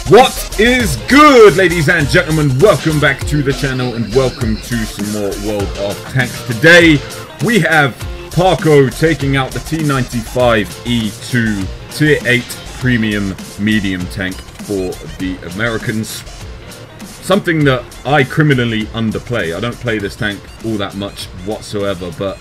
What is good, ladies and gentlemen? Welcome back to the channel and welcome to some more World of Tanks. Today we have Parko taking out the T95E2 Tier 8 Premium Medium Tank for the Americans. Something that I criminally underplay. I don't play this tank all that much whatsoever, but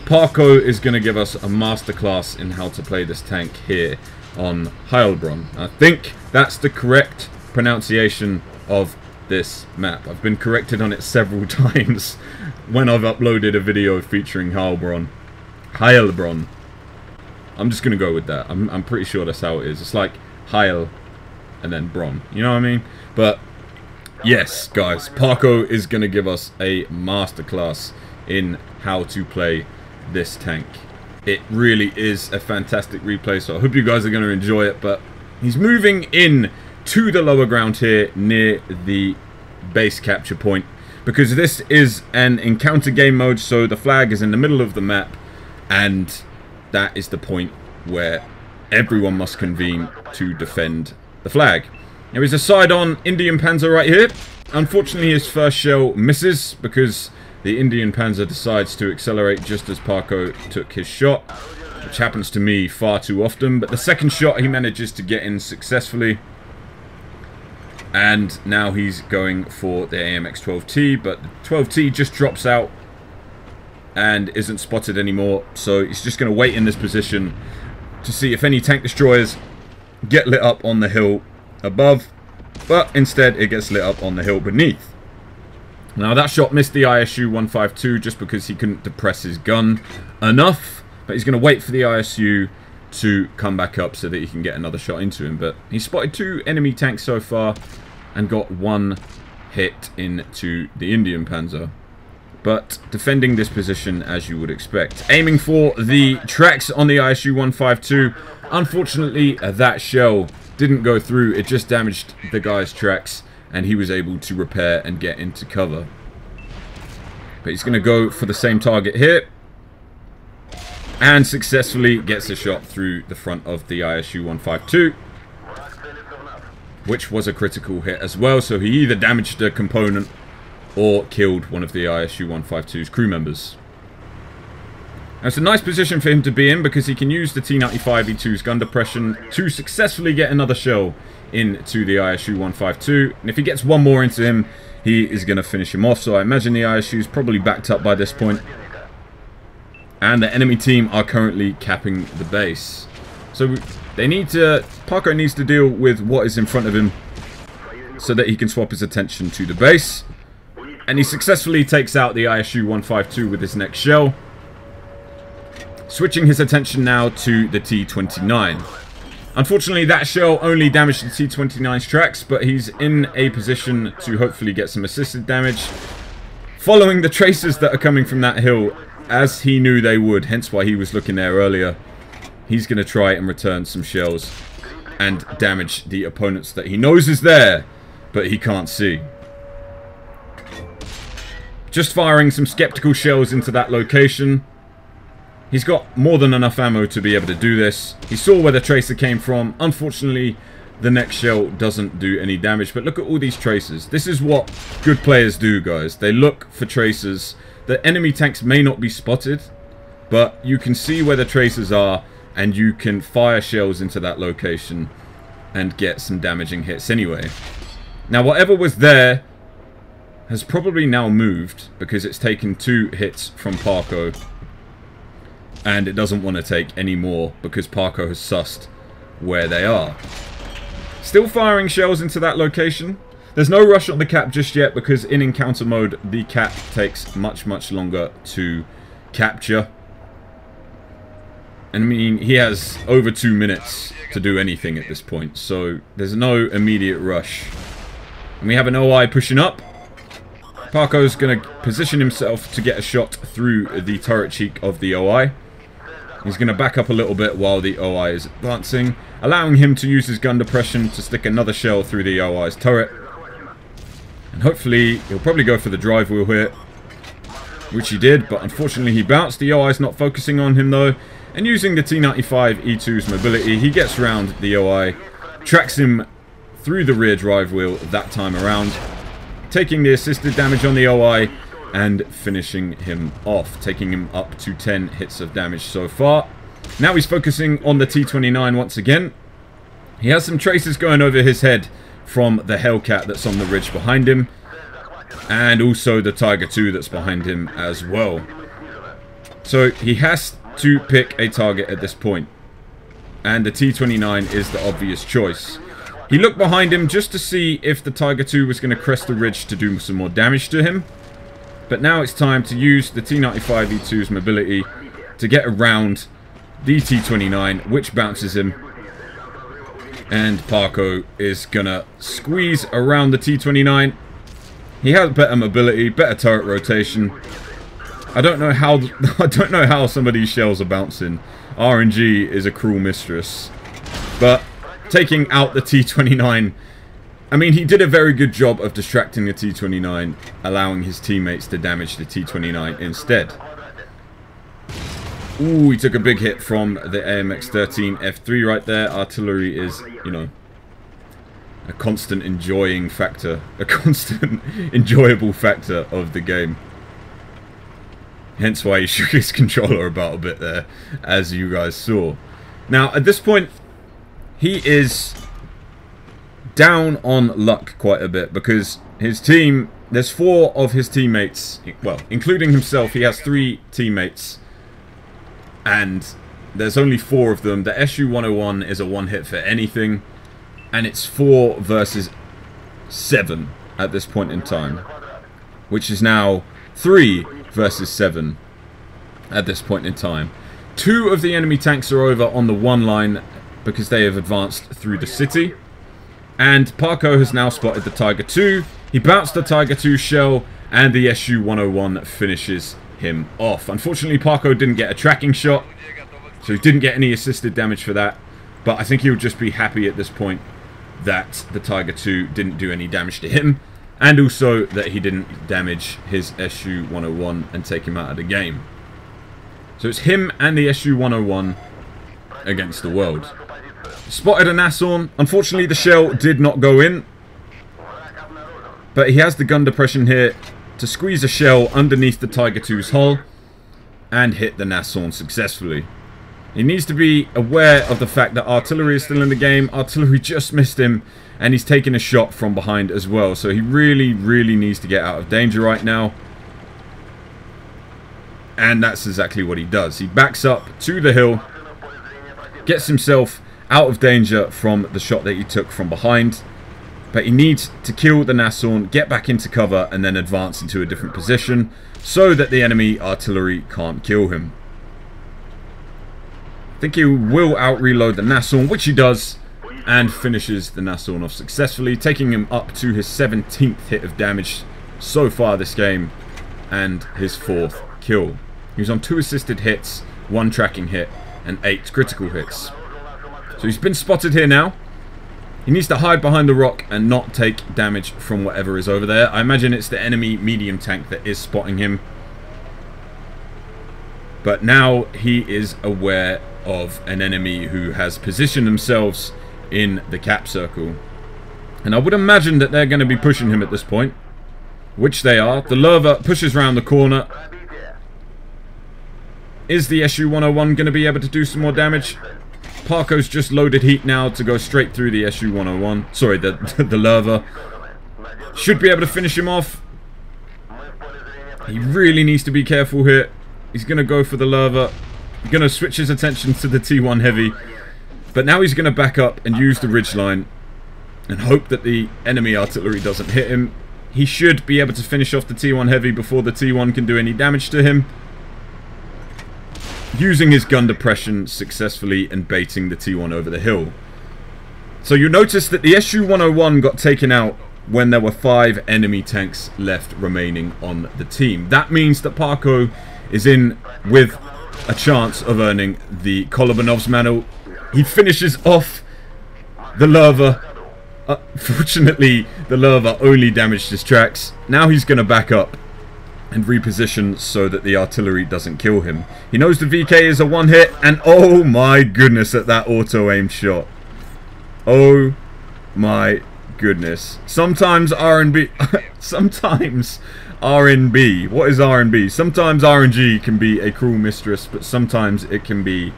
Parko is going to give us a masterclass in how to play this tank here on Heilbronn. I think that's the correct pronunciation of this map. I've been corrected on it several times when I've uploaded a video featuring Heilbronn. I'm just going to go with that. I'm pretty sure that's how it is. It's like Heil and then Bronn. You know what I mean? But yes, guys, Parko is going to give us a masterclass in how to play this tank. It really is a fantastic replay, so I hope you guys are going to enjoy it. But he's moving in to the lower ground here near the base capture point, because this is an encounter game mode, so the flag is in the middle of the map, and that is the point where everyone must convene to defend the flag. There is a side-on Indian Panzer right here. Unfortunately, his first shell misses because the Indian Panzer decides to accelerate just as Parko took his shot, which happens to me far too often. But the second shot he manages to get in successfully, and now he's going for the AMX-12T, but the 12T just drops out and isn't spotted anymore, so he's just going to wait in this position to see if any tank destroyers get lit up on the hill above, but instead it gets lit up on the hill beneath. Now that shot missed the ISU-152 just because he couldn't depress his gun enough, but he's going to wait for the ISU to come back up so that he can get another shot into him. But he spotted 2 enemy tanks so far and got 1 hit into the Indian Panzer. But defending this position as you would expect. Aiming for the tracks on the ISU-152. Unfortunately, that shell didn't go through. It just damaged the guy's tracks, and he was able to repair and get into cover. But he's going to go for the same target here, and successfully gets a shot through the front of the ISU-152, which was a critical hit as well. So he either damaged a component or killed one of the ISU-152's crew members. Now, it's a nice position for him to be in because he can use the T95E2's gun depression to successfully get another shell into the ISU-152, and if he gets one more into him, he is going to finish him off. So I imagine the ISU is probably backed up by this point, and the enemy team are currently capping the base. So they need to, Parko needs to deal with what is in front of him so that he can swap his attention to the base, and he successfully takes out the ISU-152 with his next shell, switching his attention now to the T29. Unfortunately, that shell only damaged the T29's tracks, but he's in a position to hopefully get some assisted damage, following the tracers that are coming from that hill, as he knew they would, hence why he was looking there earlier. He's going to try and return some shells and damage the opponents that he knows is there, but he can't see. Just firing some skeptical shells into that location. He's got more than enough ammo to be able to do this. He saw where the tracer came from. Unfortunately, the next shell doesn't do any damage. But look at all these tracers. This is what good players do, guys. They look for tracers. The enemy tanks may not be spotted, but you can see where the tracers are, and you can fire shells into that location and get some damaging hits anyway. Now, whatever was there has probably now moved because it's taken 2 hits from Parko, and it doesn't want to take any more because Parko has sussed where they are. Still firing shells into that location. There's no rush on the cap just yet because in encounter mode the cap takes much longer to capture. And I mean, he has over 2 minutes to do anything at this point, so there's no immediate rush. And we have an OI pushing up. Parko's going to position himself to get a shot through the turret cheek of the OI. He's going to back up a little bit while the OI is advancing, allowing him to use his gun depression to stick another shell through the OI's turret. And hopefully, he'll probably go for the drive wheel here, which he did, but unfortunately he bounced. The OI's not focusing on him though, and using the T95E2's mobility, he gets around the OI, tracks him through the rear drive wheel that time around, taking the assisted damage on the OI and finishing him off, taking him up to 10 hits of damage so far. Now he's focusing on the T29 once again. He has some traces going over his head from the Hellcat that's on the ridge behind him, and also the Tiger II that's behind him as well. So he has to pick a target at this point, and the T29 is the obvious choice. He looked behind him just to see if the Tiger II was going to crest the ridge to do some more damage to him, but now it's time to use the T95E2's mobility to get around the T29, which bounces him. And Parko is gonna squeeze around the T29. He has better mobility, better turret rotation. I don't know how some of these shells are bouncing. RNG is a cruel mistress. But taking out the T29, I mean, he did a very good job of distracting the T29, allowing his teammates to damage the T29 instead. Ooh, he took a big hit from the AMX-13F3 right there. Artillery is, you know, a constant enjoying factor. A constant enjoyable factor of the game. Hence why he shook his controller about a bit there, as you guys saw. Now, at this point, he is down on luck quite a bit, because his team, there's 4 of his teammates, well, including himself, he has 3 teammates. And there's only 4 of them. The SU-101 is a one-hit for anything. And it's 4 versus 7 at this point in time. Which is now 3 versus 7 at this point in time. 2 of the enemy tanks are over on the 1 line because they have advanced through the city. And Parko has now spotted the Tiger II. He bounced the Tiger II shell, and the SU-101 finishes him off. Unfortunately, Parko didn't get a tracking shot, so he didn't get any assisted damage for that. But I think he'll just be happy at this point that the Tiger II didn't do any damage to him, and also that he didn't damage his SU-101 and take him out of the game. So it's him and the SU-101 against the world. Spotted a Nashorn. Unfortunately, the shell did not go in, but he has the gun depression here to squeeze a shell underneath the Tiger II's hull and hit the Nashorn successfully. He needs to be aware of the fact that artillery is still in the game. Artillery just missed him, and he's taking a shot from behind as well. So he really, really needs to get out of danger right now. And that's exactly what he does. He backs up to the hill, gets himself out of danger from the shot that he took from behind. But he needs to kill the Nashorn, get back into cover, and then advance into a different position so that the enemy artillery can't kill him. I think he will out-reload the Nashorn, which he does, and finishes the Nashorn off successfully, taking him up to his 17th hit of damage so far this game, and his 4th kill. He was on 2 assisted hits, 1 tracking hit, and 8 critical hits. So he's been spotted here now. He needs to hide behind the rock and not take damage from whatever is over there. I imagine it's the enemy medium tank that is spotting him. But now he is aware of an enemy who has positioned themselves in the cap circle. And I would imagine that they're going to be pushing him at this point, which they are. The Lerva pushes around the corner. Is the SU-101 going to be able to do some more damage? Parko's just loaded heat now to go straight through the SU-101. Sorry, the Lerva. Should be able to finish him off. He really needs to be careful here. He's going to go for the Lerva. He's going to switch his attention to the T1 Heavy. But now he's going to back up and use the ridgeline and hope that the enemy artillery doesn't hit him. He should be able to finish off the T1 Heavy before the T1 can do any damage to him, using his gun depression successfully and baiting the T1 over the hill. So you notice that the SU-101 got taken out when there were 5 enemy tanks left remaining on the team. That means that Parko is in with a chance of earning the Kolobanov's medal. He finishes off the Lerva. Fortunately, the Lerva only damaged his tracks. Now he's going to back up and reposition so that the artillery doesn't kill him. He knows the VK is a one hit, and oh my goodness at that auto-aim shot. Oh my goodness. Sometimes R&B... sometimes R&B. What is R&B? Sometimes RNG can be a cruel mistress, but sometimes it can be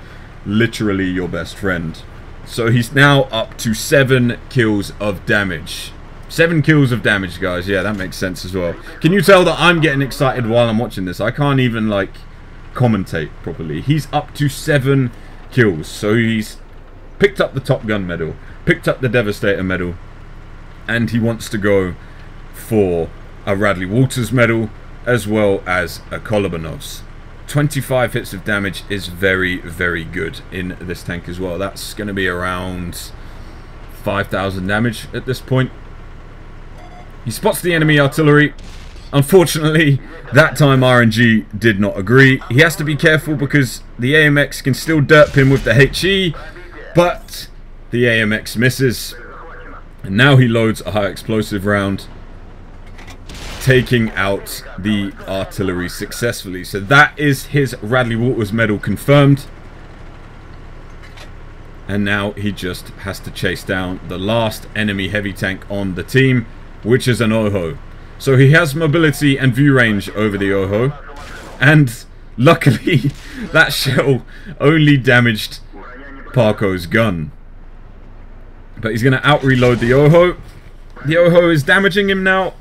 literally your best friend. So he's now up to 7 kills of damage. 7 kills of damage, guys. Yeah, that makes sense as well. Can you tell that I'm getting excited while I'm watching this? I can't even, like, commentate properly. He's up to 7 kills. So he's picked up the Top Gun medal, picked up the Devastator medal, and he wants to go for a Radley Walters medal as well as a Kolobanov's. 25 hits of damage is very, very good in this tank as well. That's going to be around 5,000 damage at this point. He spots the enemy artillery. Unfortunately, that time RNG did not agree. He has to be careful because the AMX can still derp him with the HE, but the AMX misses. And now he loads a high explosive round, taking out the artillery successfully. So that is his Radley Walters medal confirmed. And now he just has to chase down the last enemy heavy tank on the team, which is an Oho. So he has mobility and view range over the Oho. And luckily, that shell only damaged Parko's gun. But he's going to out-reload the Oho. The Oho is damaging him now.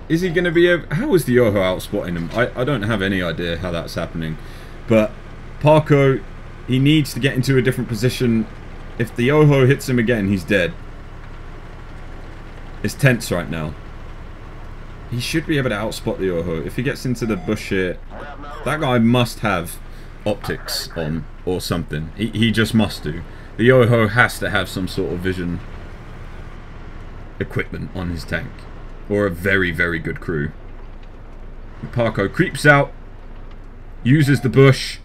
Is he going to be able... How is the Oho outspotting him? I don't have any idea how that's happening. But Parko, he needs to get into a different position. If the Oho hits him again, he's dead. It's tense right now. He should be able to outspot the Oho. If he gets into the bush here, that guy must have optics on or something. He just must do. The Oho has to have some sort of vision equipment on his tank. Or a very, very good crew. Parko creeps out, uses the bush,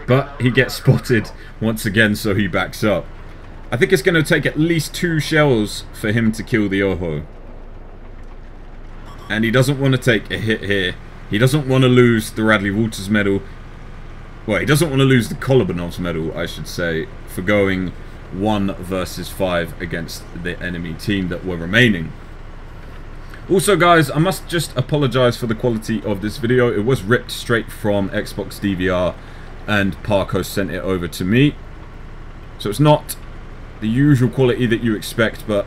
but he gets spotted once again, so he backs up. I think it's going to take at least 2 shells for him to kill the Oho. And he doesn't want to take a hit here. He doesn't want to lose the Radley Walters medal. Well, he doesn't want to lose the Kolobanov's medal, I should say, for going 1 versus 5 against the enemy team that were remaining. Also, guys, I must just apologize for the quality of this video. It was ripped straight from Xbox DVR, and Parko sent it over to me. So it's not the usual quality that you expect, but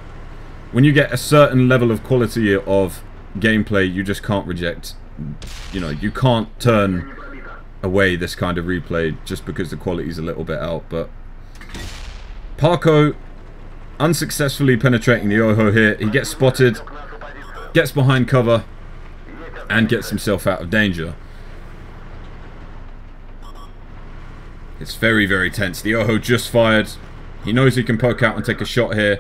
when you get a certain level of quality of gameplay, you just can't reject. You know, you can't turn away this kind of replay just because the quality's a little bit out. But Parko unsuccessfully penetrating the Oho here. He gets spotted, gets behind cover, and gets himself out of danger. It's very, very tense. The Oho just fired. He knows he can poke out and take a shot here,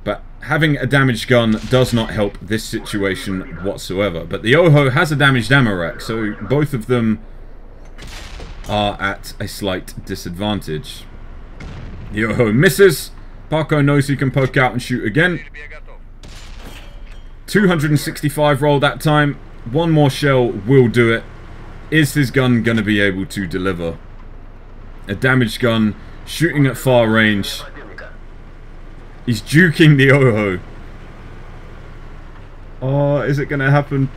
but having a damaged gun does not help this situation whatsoever. But the Oho has a damaged ammo rack, so both of them are at a slight disadvantage. The Oho misses. Parko knows he can poke out and shoot again. 265 roll that time. 1 more shell will do it. Is his gun going to be able to deliver? A damaged gun, shooting at far range. He's juking the Oho. Oh, is it going to happen?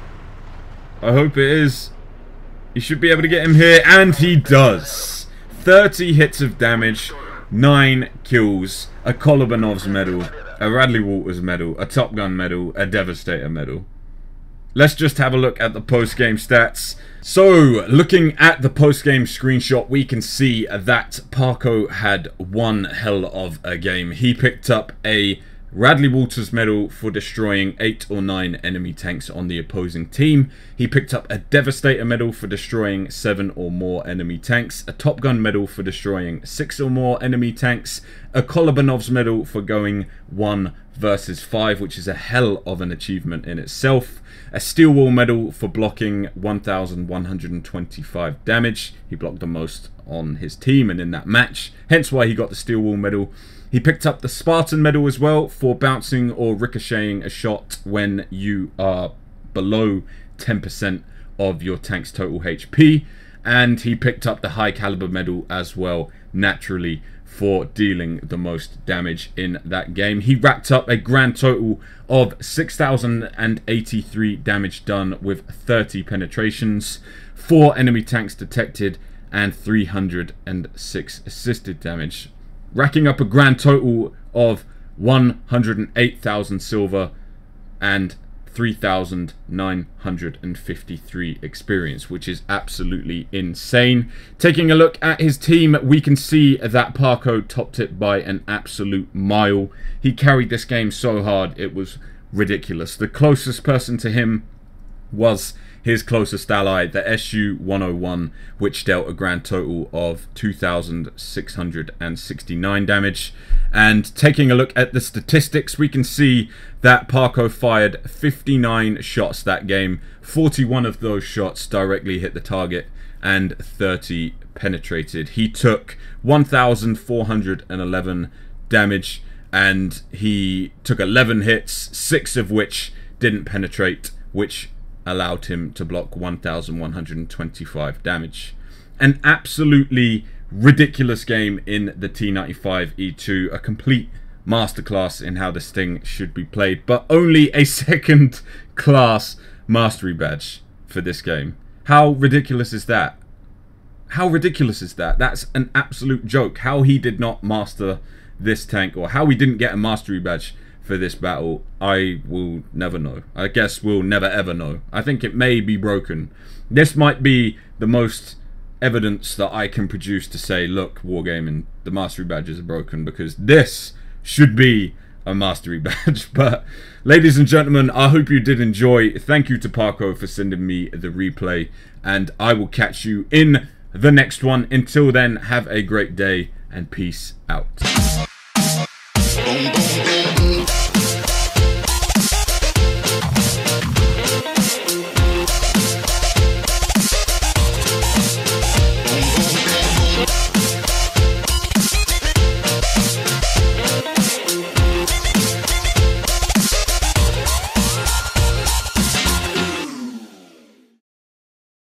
I hope it is. He should be able to get him here, and he does. 30 hits of damage, 9 kills, a Kolobanov's medal, a Radley Walters medal, a Top Gun medal, a Devastator medal. Let's just have a look at the post-game stats. So, looking at the post-game screenshot, we can see that Parko had one hell of a game. He picked up a Radley Walters medal for destroying 8 or 9 enemy tanks on the opposing team. He picked up a Devastator medal for destroying 7 or more enemy tanks, a Top Gun medal for destroying 6 or more enemy tanks, a Kolobanov's medal for going 1 versus 5, which is a hell of an achievement in itself, a Steel Wall medal for blocking 1,125 damage. He blocked the most on his team and in that match, hence why he got the Steel Wall medal. He picked up the Spartan medal as well for bouncing or ricocheting a shot when you are below 10% of your tank's total HP. And he picked up the High Caliber medal as well, naturally, for dealing the most damage in that game. He racked up a grand total of 6,083 damage done with 30 penetrations, 4 enemy tanks detected, and 306 assisted damage, racking up a grand total of 108,000 silver and 3,953 experience, which is absolutely insane. Taking a look at his team, we can see that Parko topped it by an absolute mile. He carried this game so hard, it was ridiculous. The closest person to him was his closest ally, the SU-101, which dealt a grand total of 2,669 damage. And taking a look at the statistics, we can see that Parko fired 59 shots that game. 41 of those shots directly hit the target and 30 penetrated. He took 1,411 damage and he took 11 hits, 6 of which didn't penetrate, which allowed him to block 1,125 damage. An absolutely ridiculous game in the T95E2, a complete masterclass in how this thing should be played, but only a second class mastery badge for this game. How ridiculous is that? How ridiculous is that? That's an absolute joke. How he did not master this tank, or how he didn't get a mastery badge for this battle, I will never know. I guess we'll never ever know. I think it may be broken. This might be the most evidence that I can produce to say, look, Wargaming, the mastery badges are broken, because this should be a mastery badge. But ladies and gentlemen, I hope you did enjoy. Thank you to Parko for sending me the replay, and I will catch you in the next one. Until then, have a great day and peace out.